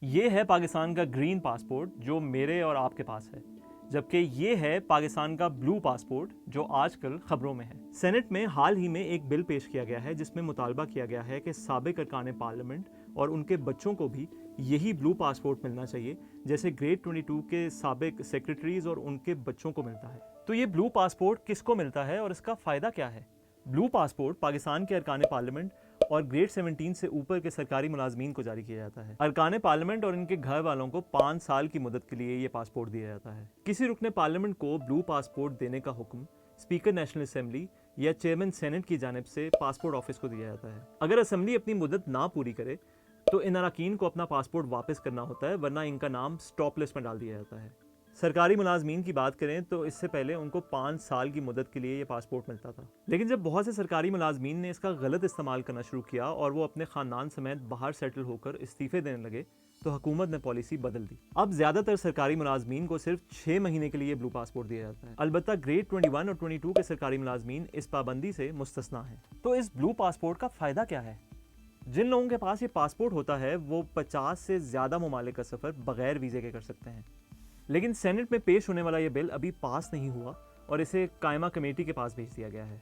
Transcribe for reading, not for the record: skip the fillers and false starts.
یہ ہے پاکستان کا گرین پاسپورٹ جو میرے اور آپ کے پاس ہے، جبکہ یہ ہے پاکستان کا بلو پاسپورٹ جو آج کل خبروں میں ہے۔ سینٹ میں حال ہی میں ایک بل پیش کیا گیا ہے جس میں مطالبہ کیا گیا ہے کہ سابق ارکان پارلیمنٹ اور ان کے بچوں کو بھی یہی بلو پاسپورٹ ملنا چاہیے جیسے گریڈ 22 کے سابق سیکریٹریز اور ان کے بچوں کو ملتا ہے۔ تو یہ بلو پاسپورٹ کس کو ملتا ہے اور اس کا فائدہ کیا ہے؟ بلو پاسپورٹ پاکستان کے ارکان پارلیمنٹ اور گریڈ 17 سے اوپر کے سرکاری ملازمین کو جاری کیا جاتا ہے۔ ارکان پارلیمنٹ اور ان کے گھر والوں کو 5 سال کی مدت کے لیے یہ پاسپورٹ دیا جاتا ہے۔ کسی رکن پارلیمنٹ کو بلو پاسپورٹ دینے کا حکم اسپیکر نیشنل اسمبلی یا چیئرمین سینٹ کی جانب سے پاسپورٹ آفس کو دیا جاتا ہے۔ اگر اسمبلی اپنی مدت نہ پوری کرے تو ان اراکین کو اپنا پاسپورٹ واپس کرنا ہوتا ہے، ورنہ ان کا نام سٹاپ لسٹ میں ڈال دیا جاتا ہے۔ سرکاری ملازمین کی بات کریں تو اس سے پہلے ان کو 5 سال کی مدت کے لیے یہ پاسپورٹ ملتا تھا، لیکن جب بہت سے سرکاری ملازمین نے اس کا غلط استعمال کرنا شروع کیا اور وہ اپنے خاندان سمیت باہر سیٹل ہو کر استعفے دینے لگے تو حکومت نے پالیسی بدل دی۔ اب زیادہ تر سرکاری ملازمین کو صرف 6 مہینے کے لیے بلو پاسپورٹ دیا جاتا ہے، البتہ گریڈ 21 اور 22 کے سرکاری ملازمین اس پابندی سے مستثنا ہیں۔ تو اس بلو پاسپورٹ کا فائدہ کیا ہے؟ جن لوگوں کے پاس یہ پاسپورٹ ہوتا ہے وہ 50 سے زیادہ ممالک کا سفر بغیر ویزے کے کر سکتے ہیں، لیکن سینٹ میں پیش ہونے والا یہ بل ابھی پاس نہیں ہوا اور اسے قائمہ کمیٹی کے پاس بھیج دیا گیا ہے۔